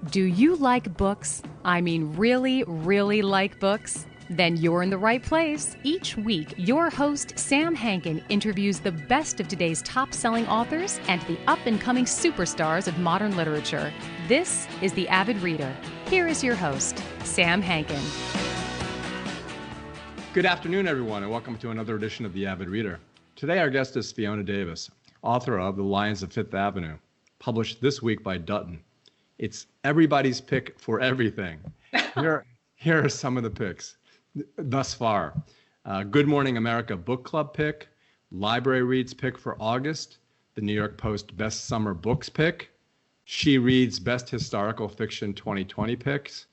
Do you like books? I mean, really, really like books? Then you're in the right place. Each week, your host, Sam Hankin, interviews the best of today's top-selling authors and the up-and-coming superstars of modern literature. This is The Avid Reader. Here is your host, Sam Hankin. Good afternoon, everyone, and welcome to another edition of The Avid Reader. Today, our guest is Fiona Davis, author of The Lyons of Fifth Avenue, published this week by Dutton. It's everybody's pick for everything. Here are some of the picks thus far. Good Morning America Book Club pick, Library Reads pick for August, the New York Post Best Summer Books pick, She Reads Best Historical Fiction 2020 picks,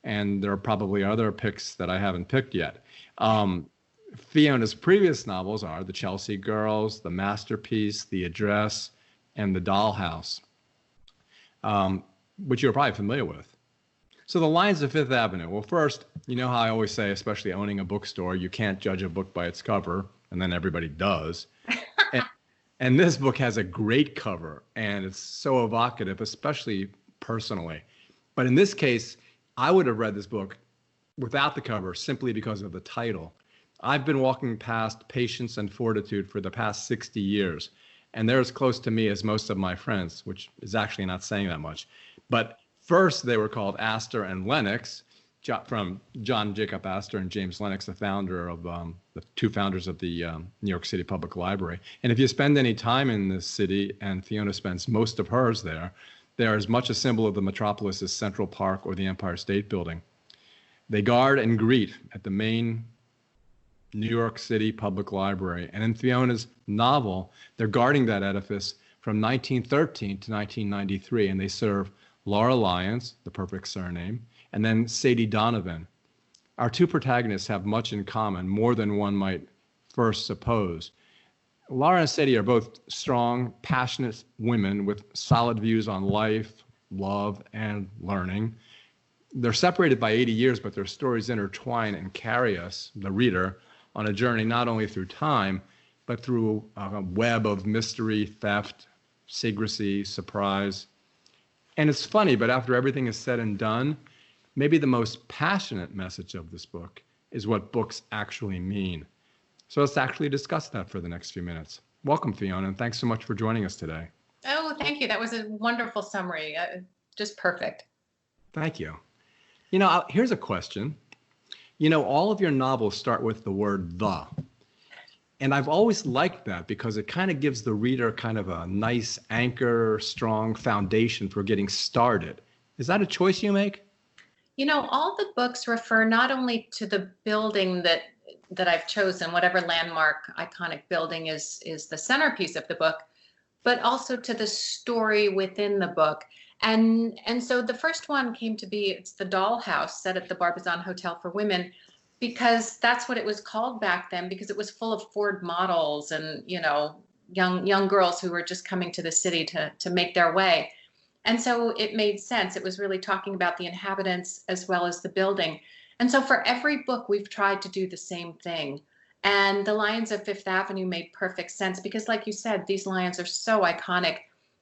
and there are probably other picks that I haven't picked yet. Fiona's previous novels are The Chelsea Girls, The Masterpiece, The Address, and The Dollhouse, which you're probably familiar with. So The Lyons of Fifth Avenue. Well, first, you know how I always say, especially owning a bookstore, you can't judge a book by its cover, and then everybody does. and this book has a great cover, and it's so evocative, especially personally. But in this case, I would have read this book without the cover simply because of the title. I've been walking past Patience and Fortitude for the past 60 years, and they're as close to me as most of my friends, which is actually not saying that much. But first, they were called Astor and Lennox, from John Jacob Astor and James Lennox, the two founders of the New York City Public Library. And if you spend any time in this city, and Fiona spends most of hers there, they are as much a symbol of the metropolis as Central Park or the Empire State Building. They guard and greet at the main New York City Public Library. And in Fiona's novel, they're guarding that edifice from 1913 to 1993, and they serve Laura Lyons, the perfect surname, and then Sadie Donovan. Our two protagonists have much in common, more than one might first suppose. Laura and Sadie are both strong, passionate women with solid views on life, love, and learning. They're separated by 80 years, but their stories intertwine and carry us, the reader, on a journey not only through time, but through a web of mystery, theft, secrecy, surprise. And it's funny, but after everything is said and done, maybe the most passionate message of this book is what books actually mean. So let's actually discuss that for the next few minutes. Welcome, Fiona, and thanks so much for joining us today. Oh, thank you. That was a wonderful summary. Just perfect. Thank you. You know, here's a question. You know, all of your novels start with the word "the." And I've always liked that because it kind of gives the reader kind of a nice anchor, strong foundation for getting started. Is that a choice you make? You know, all the books refer not only to the building that I've chosen, whatever landmark, iconic building is the centerpiece of the book, but also to the story within the book. And so the first one came to be, it's the Dollhouse set at the Barbizon Hotel for Women, because that's what it was called back then, because it was full of Ford models and, you know, young girls who were just coming to the city to make their way. And so it made sense. It was really talking about the inhabitants as well as the building. And so for every book, we've tried to do the same thing. And the Lyons of Fifth Avenue made perfect sense because, like you said, these lions are so iconic.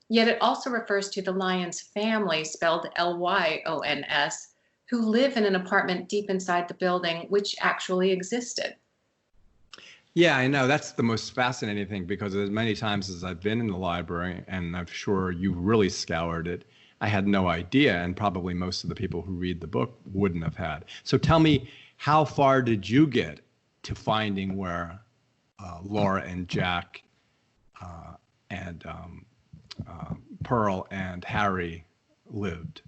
Yet it also refers to the Lyons family, spelled Lyons, who live in an apartment deep inside the building, which actually existed. Yeah, I know. That's the most fascinating thing because as many times as I've been in the library, and I'm sure you really scoured it, I had no idea, and probably most of the people who read the book wouldn't have had. So tell me, how far did you get to finding where Laura and Jack and Pearl and Harry lived?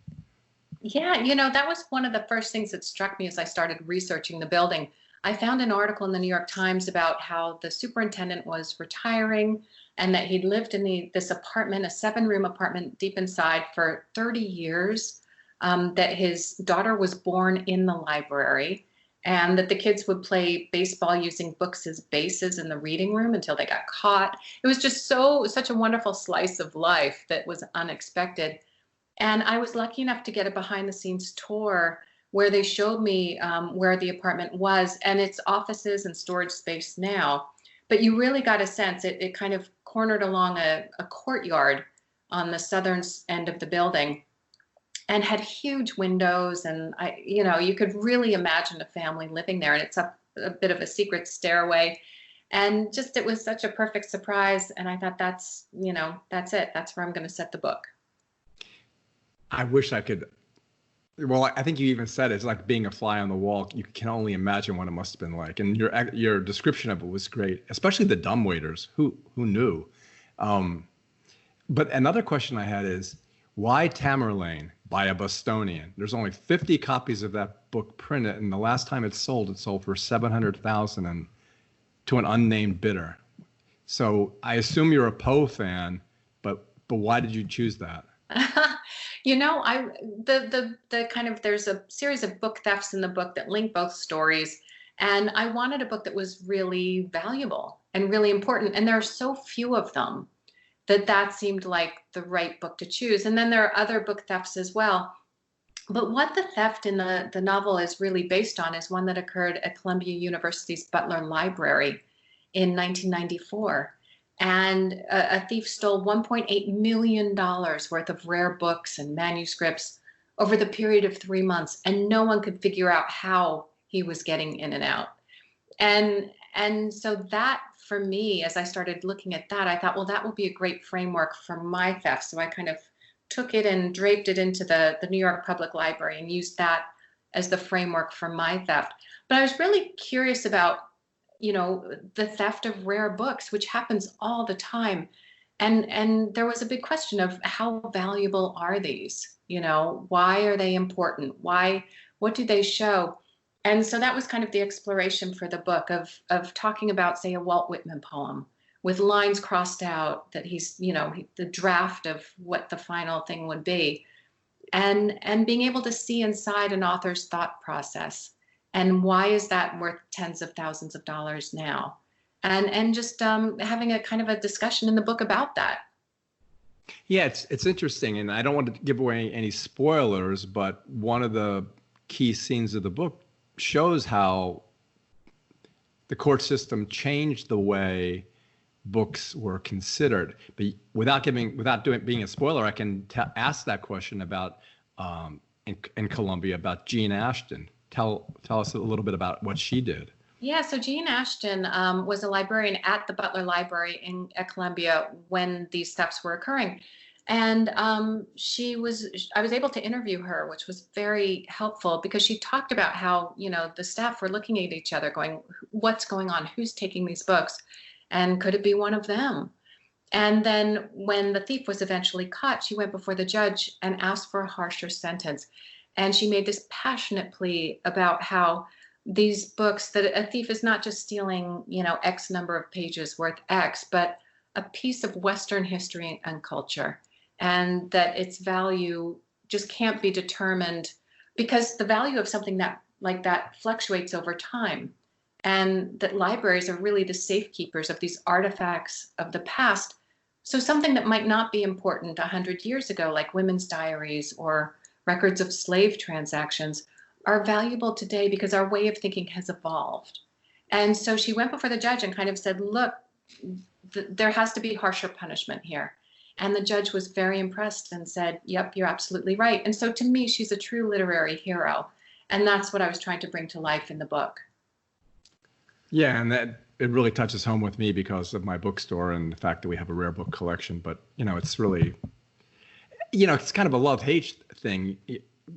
Yeah, you know, that was one of the first things that struck me as I started researching the building. I found an article in the New York Times about how the superintendent was retiring and that he'd lived in this apartment, a 7-room apartment deep inside for 30 years, that his daughter was born in the library, and that the kids would play baseball using books as bases in the reading room until they got caught. It was just such a wonderful slice of life that was unexpected. And I was lucky enough to get a behind the scenes tour where they showed me where the apartment was and its offices and storage space now. But you really got a sense it kind of cornered along a courtyard on the southern end of the building. and had huge windows. And you could really imagine a family living there. And it's up a bit of a secret stairway. And just, it was such a perfect surprise. And I thought, that's it. That's where I'm going to set the book. I wish I could. Well, I think you even said it's like being a fly on the wall. You can only imagine what it must have been like. And your description of it was great, especially the dumbwaiters. Who knew? But another question I had is, why Tamerlan by a Bostonian? There's only 50 copies of that book printed, and the last time it sold for $700,000 and to an unnamed bidder. So I assume you're a Poe fan, but why did you choose that? There's a series of book thefts in the book that link both stories. And I wanted a book that was really valuable and really important. And there are so few of them that seemed like the right book to choose. And then there are other book thefts as well. But what the theft in the novel is really based on is one that occurred at Columbia University's Butler Library in 1994. And a thief stole $1.8 million worth of rare books and manuscripts over the period of 3 months. And no one could figure out how he was getting in and out. And so that, for me, as I started looking at that, I thought, well, that will be a great framework for my theft. So I kind of took it and draped it into the New York Public Library and used that as the framework for my theft. But I was really curious about, the theft of rare books, which happens all the time. And there was a big question of how valuable are these? Why are they important? What do they show? And so that was kind of the exploration for the book of talking about, say, a Walt Whitman poem with lines crossed out that he's, the draft of what the final thing would be, and being able to see inside an author's thought process. And why is that worth tens of thousands of dollars now? And just having a kind of a discussion in the book about that. Yeah, it's interesting. And I don't want to give away any spoilers, but one of the key scenes of the book shows how the court system changed the way books were considered. But without being a spoiler, I can ask that question about in Columbia about Jean Ashton. Tell us a little bit about what she did. Yeah, so Jean Ashton was a librarian at the Butler Library at Columbia when these thefts were occurring. And I was able to interview her, which was very helpful because she talked about how, the staff were looking at each other going, what's going on? Who's taking these books? And could it be one of them? And then when the thief was eventually caught, she went before the judge and asked for a harsher sentence. And she made this passionate plea about how these books, that a thief is not just stealing, X number of pages worth X, but a piece of Western history and culture. And that its value just can't be determined because the value of something like that fluctuates over time. And that libraries are really the safekeepers of these artifacts of the past. So something that might not be important 100 years ago, like women's diaries or records of slave transactions, are valuable today because our way of thinking has evolved. And so she went before the judge and kind of said, look, there has to be harsher punishment here. And the judge was very impressed and said, yep, you're absolutely right. And so to me, she's a true literary hero. And that's what I was trying to bring to life in the book. Yeah, and that it really touches home with me because of my bookstore and the fact that we have a rare book collection. But, it's really, it's kind of a love-hate thing.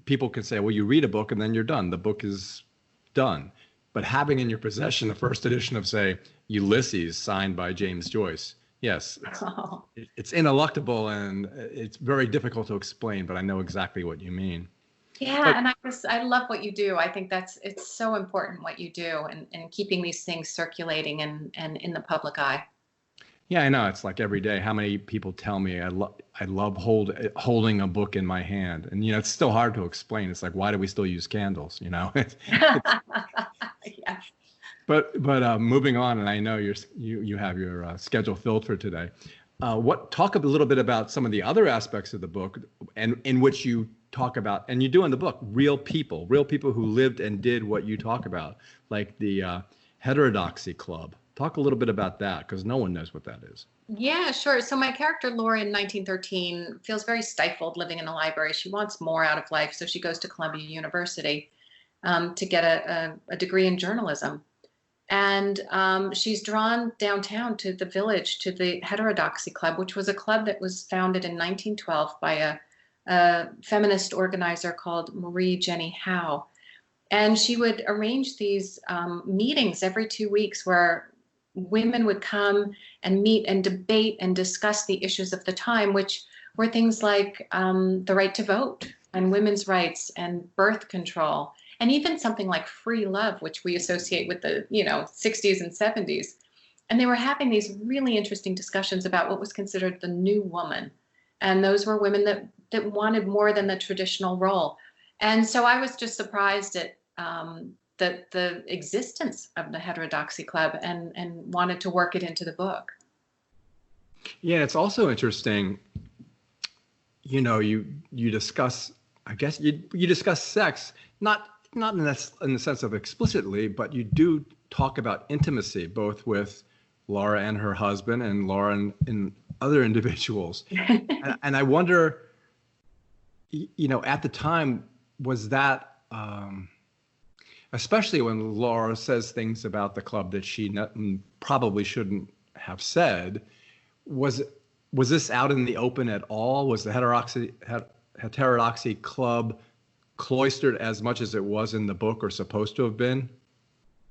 People can say, well, you read a book and then you're done. The book is done. But having in your possession the first edition of, say, Ulysses, signed by James Joyce, yes, it's ineluctable and it's very difficult to explain, but I know exactly what you mean. Yeah, and I love what you do. I think it's so important what you do and keeping these things circulating and in the public eye. Yeah, I know. It's like every day. How many people tell me I love holding a book in my hand, and it's still hard to explain. It's like, why do we still use candles? Yes. But moving on, and I know you have your schedule filled for today. Talk a little bit about some of the other aspects of the book, and in which you talk about, and you do in the book, real people who lived and did what you talk about, like the Heterodoxy Club. Talk a little bit about that, because no one knows what that is. Yeah, sure. So my character Laura in 1913 feels very stifled living in a library. She wants more out of life, so she goes to Columbia University to get a degree in journalism. And she's drawn downtown to the village, to the Heterodoxy Club, which was a club that was founded in 1912 by a feminist organizer called Marie Jenny Howe. And she would arrange these meetings every 2 weeks where women would come and meet and debate and discuss the issues of the time, which were things like the right to vote and women's rights and birth control, and even something like free love, which we associate with the 60s and 70s. And they were having these really interesting discussions about what was considered the new woman. And those were women that wanted more than the traditional role. And so I was just surprised at the existence of the Heterodoxy Club and wanted to work it into the book. Yeah, it's also interesting, you discuss, I guess you discuss sex, not in the sense of explicitly, but you do talk about intimacy, both with Laura and her husband and Laura and other individuals. and I wonder, at the time, was that, especially when Laura says things about the club that she probably shouldn't have said, was this out in the open at all? Was the Heterodoxy Club cloistered as much as it was in the book, or supposed to have been?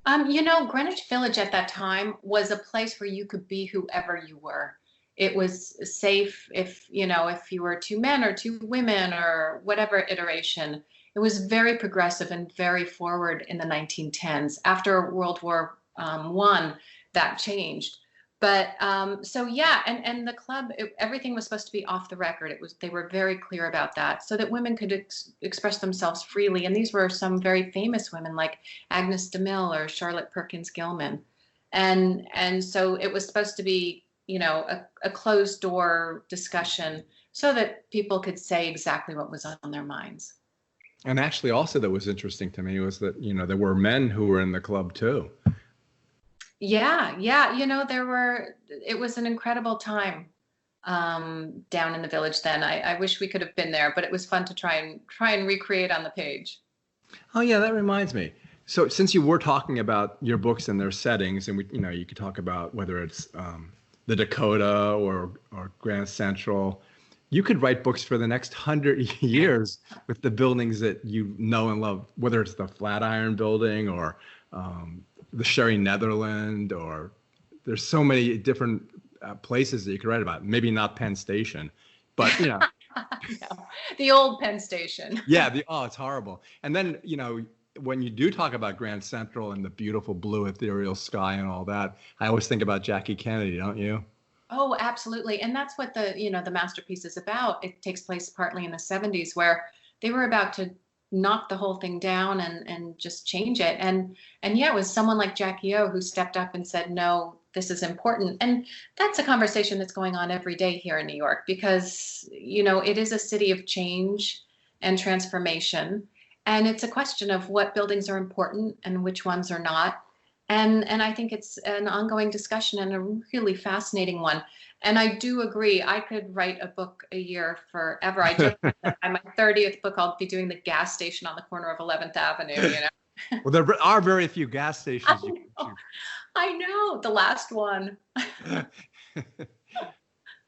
Greenwich Village at that time was a place where you could be whoever you were. It was safe if you were two men or two women or whatever iteration. It was very progressive and very forward in the 1910s. After World War I, that changed. But so yeah, and the club, everything was supposed to be off the record. They were very clear about that, so that women could express themselves freely. And these were some very famous women like Agnes de Mille or Charlotte Perkins Gilman, and so it was supposed to be a closed door discussion so that people could say exactly what was on their minds. And actually, also that was interesting to me was that there were men who were in the club too. Yeah. It was an incredible time down in the village then. I wish we could have been there, but it was fun to try and recreate on the page. Oh yeah, that reminds me. So since you were talking about your books and their settings, and you could talk about whether it's the Dakota or Grand Central, you could write books for the next 100 years with the buildings that you know and love, whether it's the Flatiron Building or the Sherry Netherland, or there's so many different places that you could write about. Maybe not Penn Station, but No, the old Penn Station. Yeah, it's horrible. And then when you do talk about Grand Central and the beautiful blue ethereal sky and all that, I always think about Jackie Kennedy, don't you? Oh, absolutely. And that's what the masterpiece is about. It takes place partly in the 70s, where they were about to knock the whole thing down and just change it. And yeah, it was someone like Jackie O who stepped up and said, no, this is important. And that's a conversation that's going on every day here in New York, because, it is a city of change and transformation. And it's a question of what buildings are important and which ones are not. And I think it's an ongoing discussion and a really fascinating one. And I do agree, I could write a book a year forever. I just, on my 30th book, I'll be doing the gas station on the corner of 11th Avenue, Well, there are very few gas stations. I know, the last one.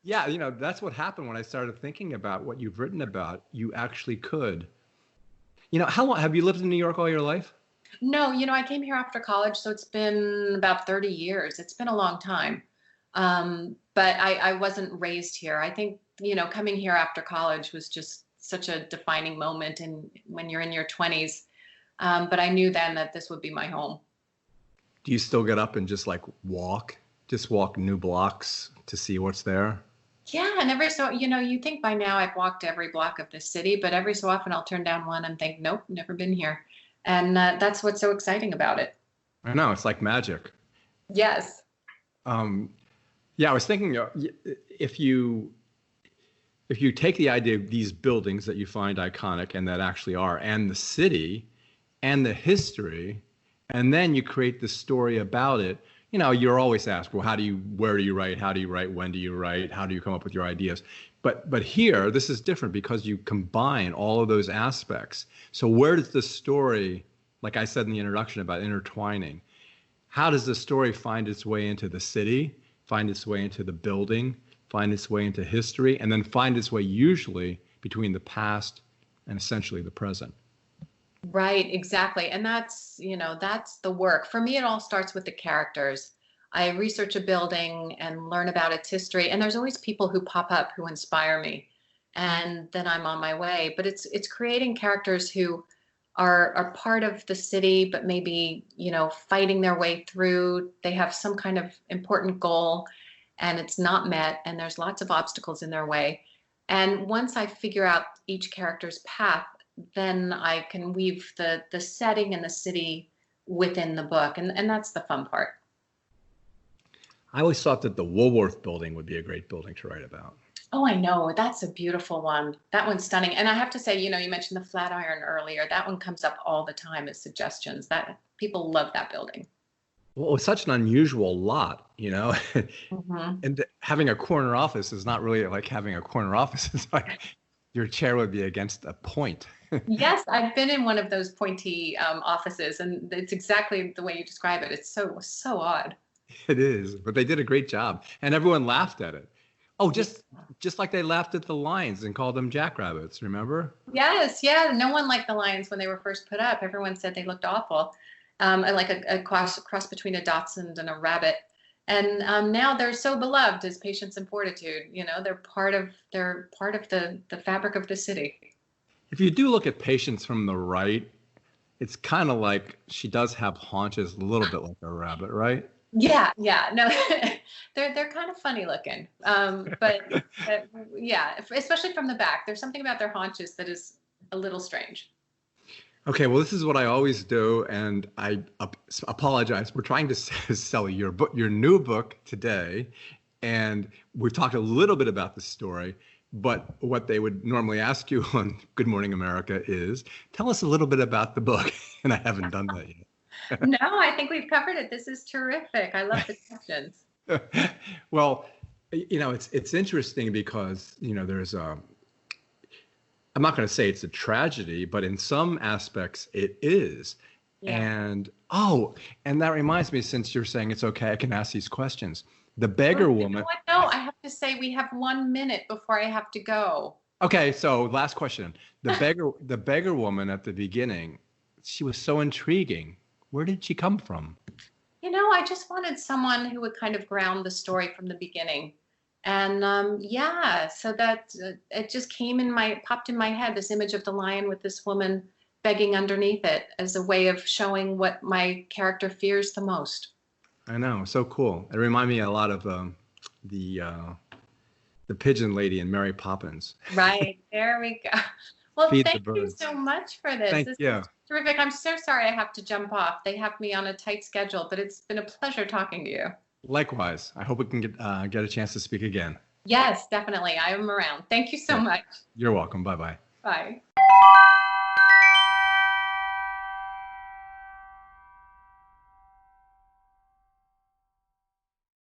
Yeah, that's what happened when I started thinking about what you've written about. You actually could. How long have you lived in New York all your life? No, I came here after college, so it's been about 30 years. It's been a long time. But I wasn't raised here. I think, coming here after college was just such a defining moment when you're in your 20s. But I knew then that this would be my home. Do you still get up and just walk new blocks to see what's there? Yeah, and every so, you think by now I've walked every block of this city, but every so often I'll turn down one and think, nope, never been here. And that's what's so exciting about it. I know, it's like magic. Yes. Yeah, I was thinking if you take the idea of these buildings that you find iconic and that actually are, and the city and the history, and then you create the story about it, you're always asked, well, where do you write? How do you write? When do you write? How do you come up with your ideas? But here, this is different because you combine all of those aspects. So where does the story, like I said in the introduction about intertwining, how does the story find its way into the city, find its way into the building, find its way into history, and then find its way usually between the past and essentially the present? Right, exactly. And that's the work. For me, it all starts with the characters. I research a building and learn about its history, and there's always people who pop up who inspire me. And then I'm on my way. But it's creating characters who are part of the city, but maybe, fighting their way through. They have some kind of important goal and it's not met, and there's lots of obstacles in their way. And once I figure out each character's path, then I can weave the setting and the city within the book. And that's the fun part. I always thought that the Woolworth building would be a great building to write about. Oh, I know. That's a beautiful one. That one's stunning. And I have to say, you mentioned the Flatiron earlier. That one comes up all the time as suggestions. That people love that building. Well, it's such an unusual lot, Mm-hmm. and having a corner office is not really like having a corner office. It's like your chair would be against a point. Yes, I've been in one of those pointy offices, and it's exactly the way you describe it. It's so odd. It is, but they did a great job, and everyone laughed at it. Oh, just like they laughed at the Lions and called them jackrabbits, remember? Yes, yeah. No one liked the Lions when they were first put up. Everyone said they looked awful, and like a cross between a Dachshund and a rabbit. And now they're so beloved as Patience and Fortitude. They're part of the fabric of the city. If you do look at Patience from the right, it's kind of like she does have haunches, a little bit like a rabbit, right? Yeah. No, they're kind of funny looking. But yeah, especially from the back, there's something about their haunches that is a little strange. Okay, well, this is what I always do, and I apologize. We're trying to sell your book, your new book today, and we've talked a little bit about the story. But what they would normally ask you on Good Morning America is, tell us a little bit about the book, and I haven't done that yet. No, I think we've covered it. This is terrific. I love the questions. Well, it's interesting because, there's I'm not going to say it's a tragedy, but in some aspects it is. Yeah. And that reminds me, since you're saying it's okay, I can ask these questions. The beggar woman. You know what? No, I have to say we have 1 minute before I have to go. Okay, so last question. The beggar woman at the beginning, she was so intriguing. Where did she come from? I just wanted someone who would kind of ground the story from the beginning. And so that it just popped in my head, this image of the lion with this woman begging underneath it as a way of showing what my character fears the most. I know, so cool. It reminded me a lot of the pigeon lady in Mary Poppins. Right, there we go. Well, Feed the thank you birds. so much for this. Thank you. Is terrific. I'm so sorry I have to jump off. They have me on a tight schedule, but it's been a pleasure talking to you. Likewise. I hope we can get a chance to speak again. Yes, definitely. I am around. Thank you so much. You're welcome. Bye-bye. Bye.